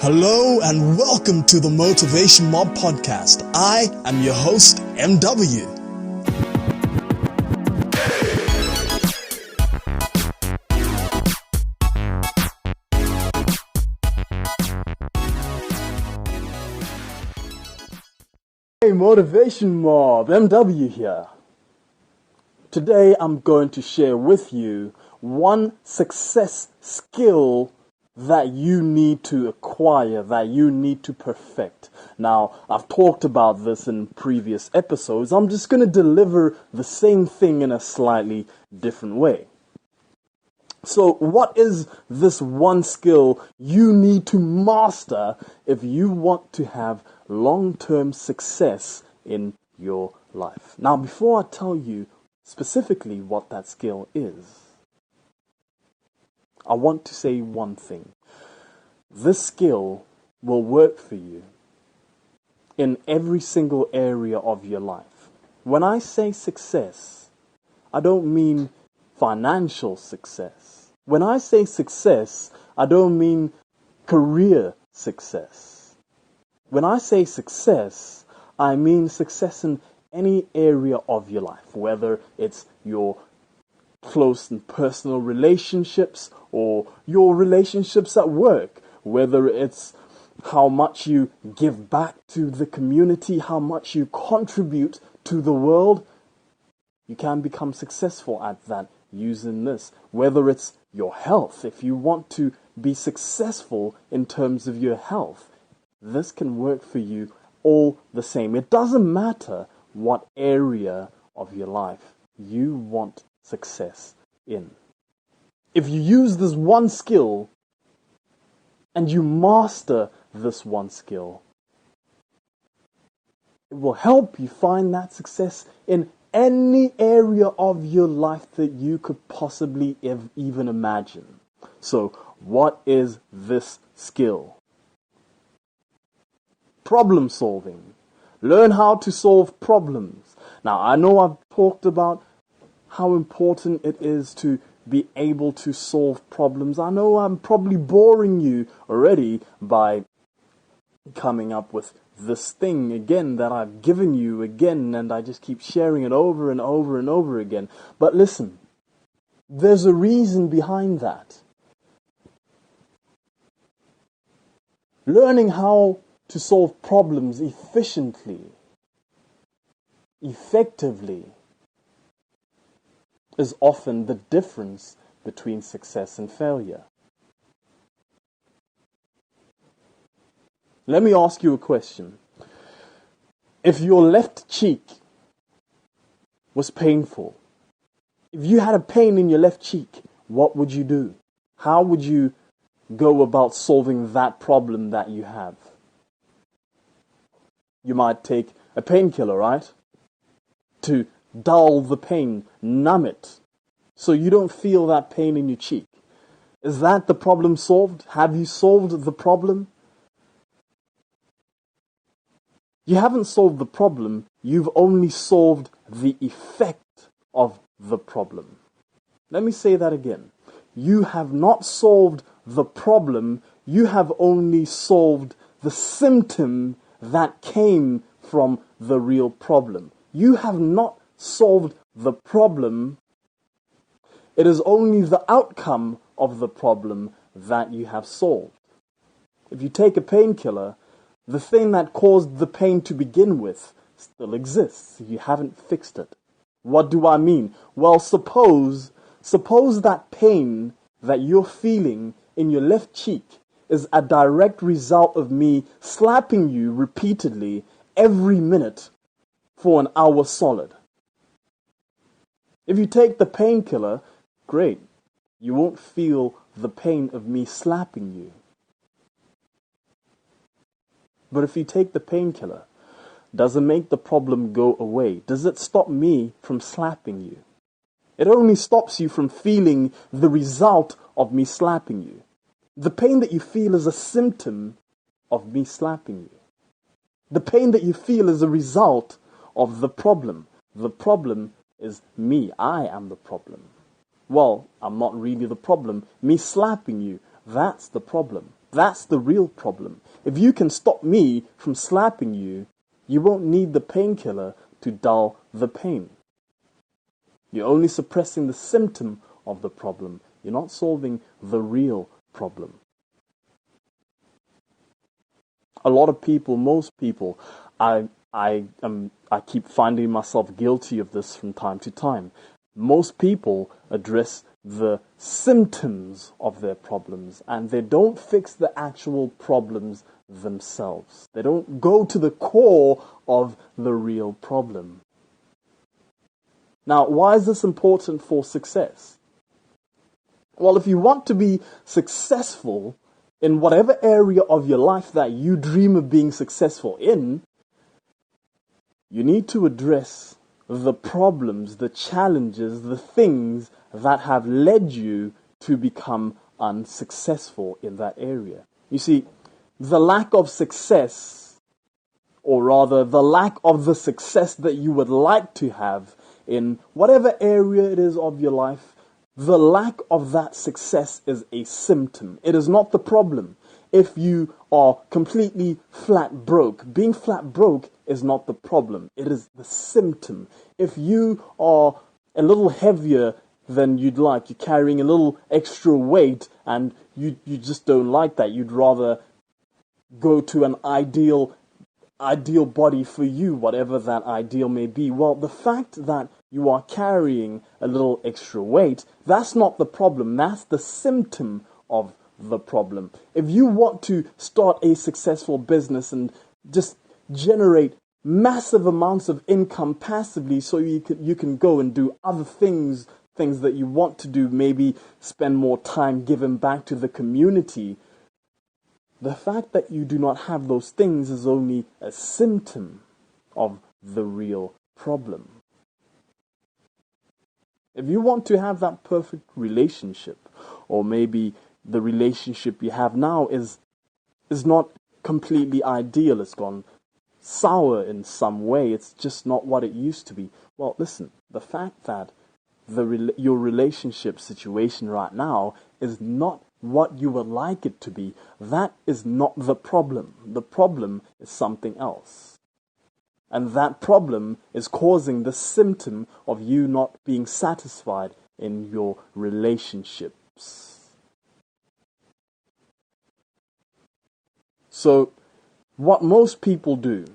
Hello and welcome to the Motivation Mob podcast. I am your host, MW. Hey Motivation Mob, MW here. Today I'm going to share with you one success skill that you need to acquire, that you need to perfect. Now, I've talked about this in previous episodes. I'm just going to deliver the same thing in a slightly different way. So, what is this one skill you need to master if you want to have long-term success in your life? Now, before I tell you specifically what that skill is, I want to say one thing. This skill will work for you in every single area of your life. When I say success, I don't mean financial success. When I say success, I don't mean career success. When I say success, I mean success in any area of your life, whether it's your close and personal relationships or your relationships at work, whether it's how much you give back to the community, how much you contribute to the world. You can become successful at that using this. Whether it's your health, if you want to be successful in terms of your health, this can work for you all the same. It doesn't matter what area of your life you want success in. If you use this one skill and you master this one skill, it will help you find that success in any area of your life that you could possibly even imagine. So, what is this skill? Problem solving. Learn how to solve problems. Now, I know I've talked about how important it is to be able to solve problems. I know I'm probably boring you already by coming up with this thing again that I've given you again, and I just keep sharing it over and over and over again. But listen, there's a reason behind that. Learning how to solve problems efficiently, effectively, is often the difference between success and failure. Let me ask you a question. If your left cheek was painful, if you had a pain in your left cheek, what would you do? How would you go about solving that problem that you have? You might take a painkiller, right? To dull the pain, numb it, so you don't feel that pain in your cheek. Is that the problem solved? Have you solved the problem? You haven't solved the problem, you've only solved the effect of the problem. Let me say that again. You have not solved the problem, you have only solved the symptom that came from the real problem. You have not solved the problem. It is only the outcome of the problem that you have solved. If you take a painkiller, the thing that caused the pain to begin with still exists. You haven't fixed it. What do I mean? Well, suppose that pain that you're feeling in your left cheek is a direct result of me slapping you repeatedly every minute for an hour solid. If you take the painkiller, great. You won't feel the pain of me slapping you. But if you take the painkiller, does it make the problem go away? Does it stop me from slapping you? It only stops you from feeling the result of me slapping you. The pain that you feel is a symptom of me slapping you. The pain that you feel is a result of the problem. The problem is me. I am the problem. Well, I'm not really the problem. Me slapping you, that's the problem. That's the real problem. If you can stop me from slapping you, you won't need the painkiller to dull the pain. You're only suppressing the symptom of the problem. You're not solving the real problem. A lot of people, most people, I keep finding myself guilty of this from time to time. Most people address the symptoms of their problems and they don't fix the actual problems themselves. They don't go to the core of the real problem. Now, why is this important for success? Well, if you want to be successful in whatever area of your life that you dream of being successful in, you need to address the problems, the challenges, the things that have led you to become unsuccessful in that area. You see, the lack of success, or rather the lack of the success that you would like to have in whatever area it is of your life, the lack of that success is a symptom. It is not the problem. If you are completely flat broke, being flat broke is not the problem. It is the symptom. If you are a little heavier than you'd like, you're carrying a little extra weight and you just don't like that, you'd rather go to an ideal body for you, whatever that ideal may be. Well, the fact that you are carrying a little extra weight, that's not the problem. That's the symptom of the problem. If you want to start a successful business and just generate massive amounts of income passively so you can go and do other things that you want to do, maybe spend more time giving back to the community, the fact that you do not have those things is only a symptom of the real problem. If you want to have that perfect relationship, or maybe the relationship you have now is not completely ideal, it's gone sour in some way, it's just not what it used to be. Well, listen, the fact that your relationship situation right now is not what you would like it to be, that is not the problem. The problem is something else. And that problem is causing the symptom of you not being satisfied in your relationships. So, what most people do,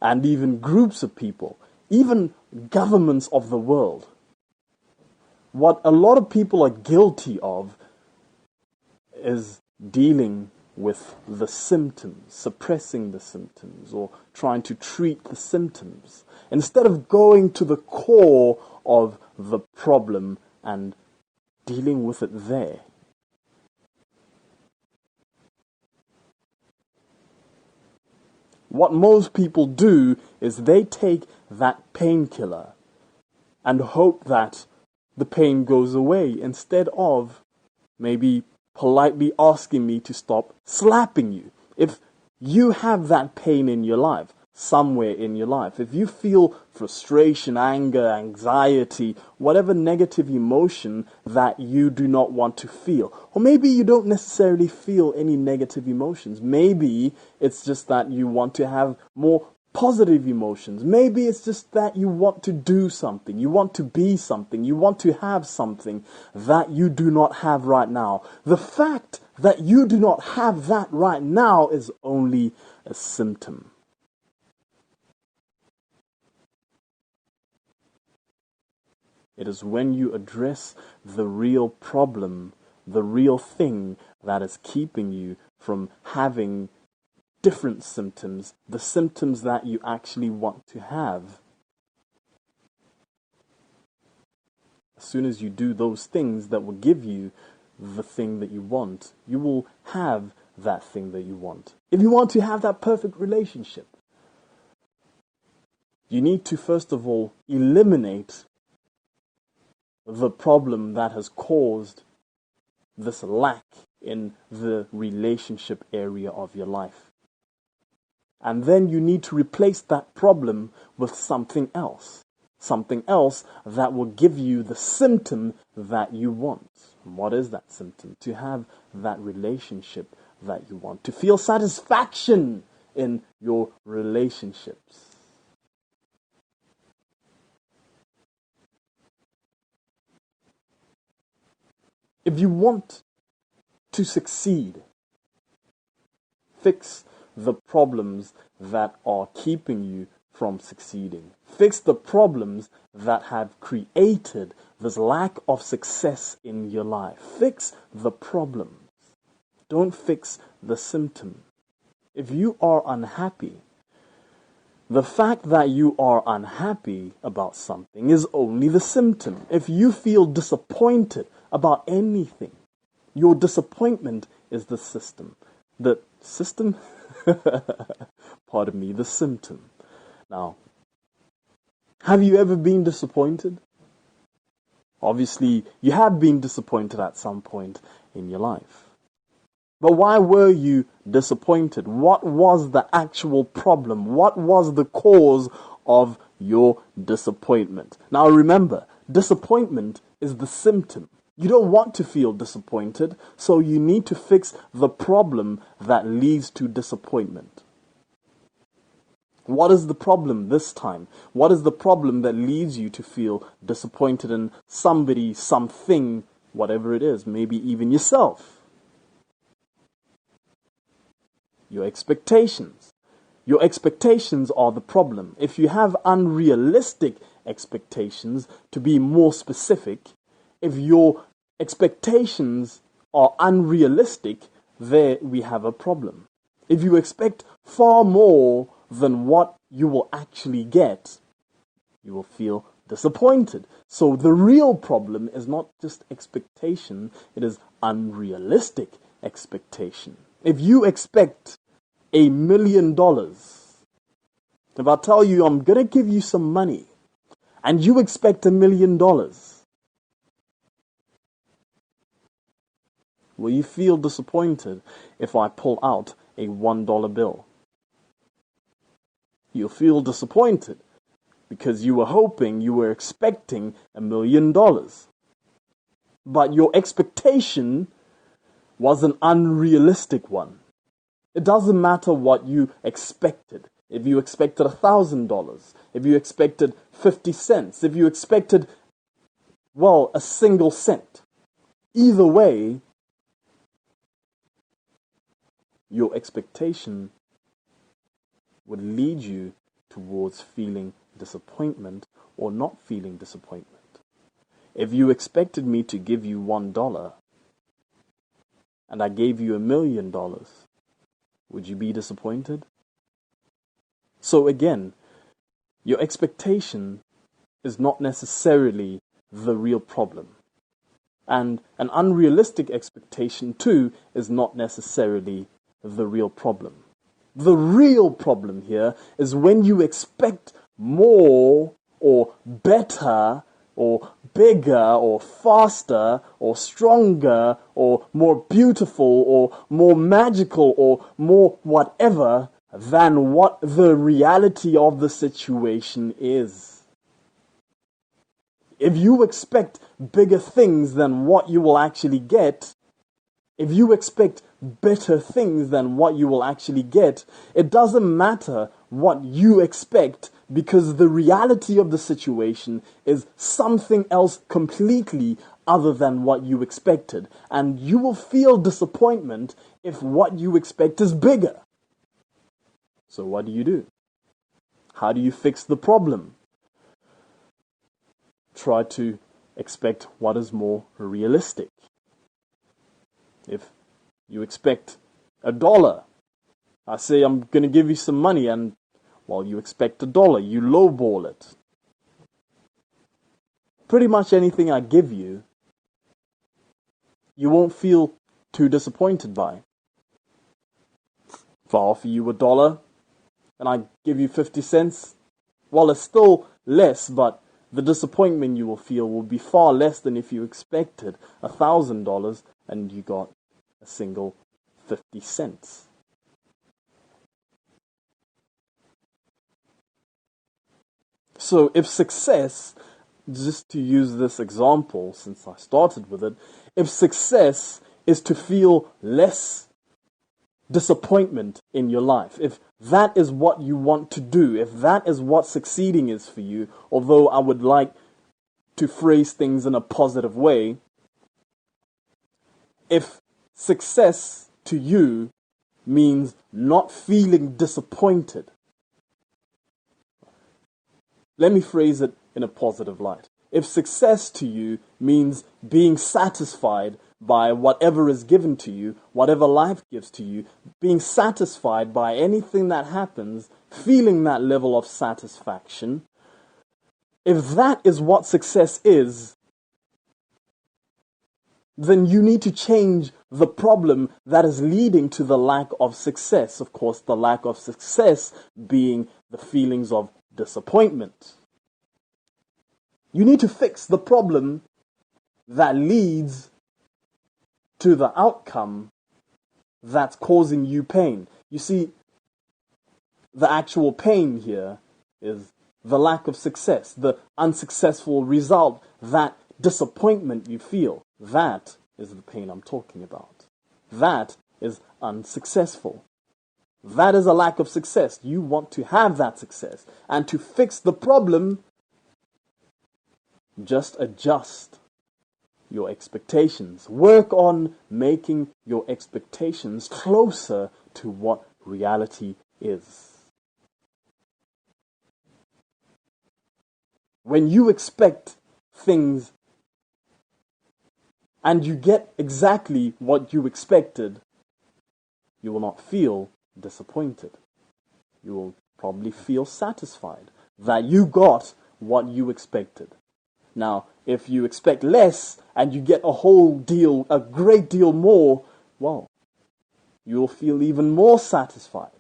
and even groups of people, even governments of the world, what a lot of people are guilty of is dealing with the symptoms, suppressing the symptoms, or trying to treat the symptoms, instead of going to the core of the problem and dealing with it there. What most people do is they take that painkiller and hope that the pain goes away, instead of maybe politely asking me to stop slapping you. If you have that pain in your life, somewhere in your life, if you feel frustration, anger, anxiety, whatever negative emotion that you do not want to feel, or maybe you don't necessarily feel any negative emotions, maybe it's just that you want to have more positive emotions, maybe it's just that you want to do something, you want to be something, you want to have something that you do not have right now. The fact that you do not have that right now is only a symptom. It is when you address the real problem, the real thing that is keeping you from having different symptoms, the symptoms that you actually want to have. As soon as you do those things that will give you the thing that you want, you will have that thing that you want. If you want to have that perfect relationship, you need to first of all eliminate the problem that has caused this lack in the relationship area of your life. And then you need to replace that problem with something else that will give you the symptom that you want. And what is that symptom? To have that relationship that you want, to feel satisfaction in your relationships. If you want to succeed, fix the problems that are keeping you from succeeding. Fix the problems that have created this lack of success in your life. Fix the problems. Don't fix the symptom. If you are unhappy, the fact that you are unhappy about something is only the symptom. If you feel disappointed about anything, your disappointment is the system. The system? Pardon me, the symptom. Now, have you ever been disappointed? Obviously, you have been disappointed at some point in your life. But why were you disappointed? What was the actual problem? What was the cause of your disappointment? Now remember, disappointment is the symptom. You don't want to feel disappointed, so you need to fix the problem that leads to disappointment. What is the problem this time? What is the problem that leads you to feel disappointed in somebody, something, whatever it is, maybe even yourself? Your expectations. Your expectations are the problem. If you have unrealistic expectations, to be more specific, if your expectations are unrealistic, there we have a problem. If you expect far more than what you will actually get, you will feel disappointed. So the real problem is not just expectation, it is unrealistic expectation. If you expect $1 million, if I tell you I'm going to give you some money, and you expect $1 million, will you feel disappointed if I pull out a $1 bill? You'll feel disappointed because you were hoping, you were expecting $1 million. But your expectation was an unrealistic one. It doesn't matter what you expected. If you expected $1,000, if you expected 50 cents, if you expected, well, a single cent. Either way, your expectation would lead you towards feeling disappointment or not feeling disappointment. If you expected me to give you $1 and I gave you $1 million, would you be disappointed? So again, your expectation is not necessarily the real problem. And an unrealistic expectation too is not necessarily the real problem. The real problem here is when you expect more or better or bigger or faster or stronger or more beautiful or more magical or more whatever than what the reality of the situation is. If you expect bigger things than what you will actually get, if you expect better things than what you will actually get, it doesn't matter what you expect because the reality of the situation is something else completely other than what you expected. And you will feel disappointment if what you expect is bigger. So what do? How do you fix the problem? Try to expect what is more realistic. If you expect $1, I say I'm going to give you some money and, well, you expect $1, you lowball it. Pretty much anything I give you, you won't feel too disappointed by. If I offer you $1 and I give you 50 cents, well, it's still less, but the disappointment you will feel will be far less than if you expected $1,000 and you got a single 50 cents. So if success, just to use this example since I started with it, if success is to feel less disappointment in your life, if that is what you want to do, if that is what succeeding is for you, although I would like to phrase things in a positive way, if success to you means not feeling disappointed, let me phrase it in a positive light. If success to you means being satisfied by whatever is given to you, whatever life gives to you, being satisfied by anything that happens, feeling that level of satisfaction, if that is what success is, then you need to change the problem that is leading to the lack of success. Of course, the lack of success being the feelings of disappointment. You need to fix the problem that leads to the outcome that's causing you pain. You see, the actual pain here is the lack of success, the unsuccessful result, that disappointment you feel. That is the pain I'm talking about. That is unsuccessful. That is a lack of success. You want to have that success. And to fix the problem, just adjust your expectations. Work on making your expectations closer to what reality is. When you expect things and you get exactly what you expected, you will not feel disappointed. You will probably feel satisfied that you got what you expected. Now, if you expect less and you get a great deal more, well, you'll feel even more satisfied.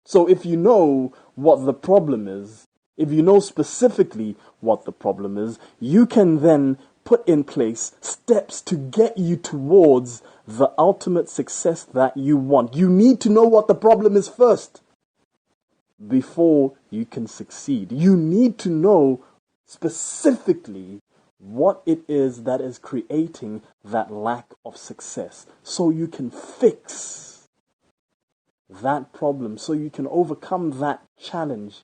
So if you know what the problem is, if you know specifically what the problem is, you can then put in place steps to get you towards the ultimate success that you want. You need to know what the problem is first before you can succeed. You need to know specifically what it is that is creating that lack of success, so you can fix that problem, so you can overcome that challenge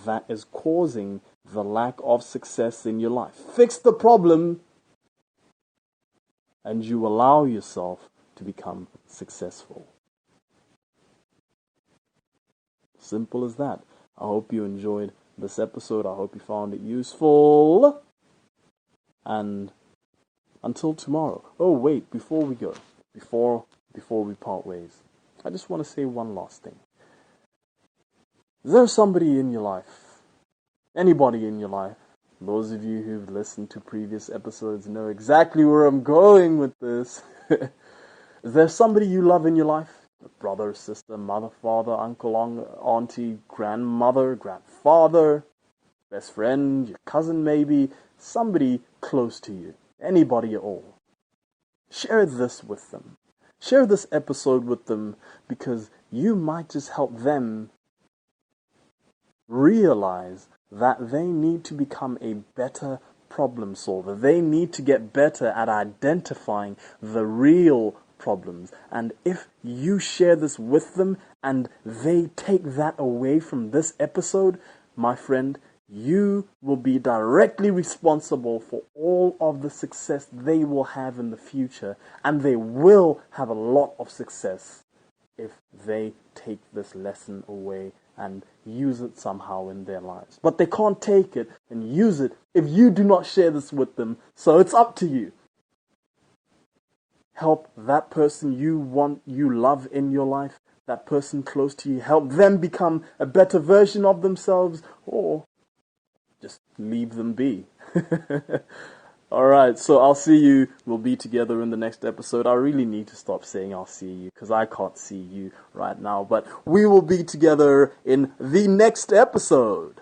that is causing the lack of success in your life. Fix the problem, and you allow yourself to become successful. Simple as that. I hope you enjoyed this episode. I hope you found it useful. And until tomorrow. Oh, wait, before we go, before we part ways, I just want to say one last thing. Is there somebody in your life, anybody in your life, those of you who've listened to previous episodes know exactly where I'm going with this. Is there somebody you love in your life? A brother, sister, mother, father, uncle, auntie, grandmother, grandfather, best friend, your cousin maybe, somebody close to you, anybody at all. Share this with them. Share this episode with them, because you might just help them realize that they need to become a better problem solver. They need to get better at identifying the real problems. And if you share this with them and they take that away from this episode, my friend, you will be directly responsible for all of the success they will have in the future. And they will have a lot of success if they take this lesson away and use it somehow in their lives. But they can't take it and use it if you do not share this with them. So it's up to you. Help that person you love in your life, that person close to you. Help them become a better version of themselves, or just leave them be. Alright, so I'll see you. We'll be together in the next episode. I really need to stop saying I'll see you, because I can't see you right now. But we will be together in the next episode.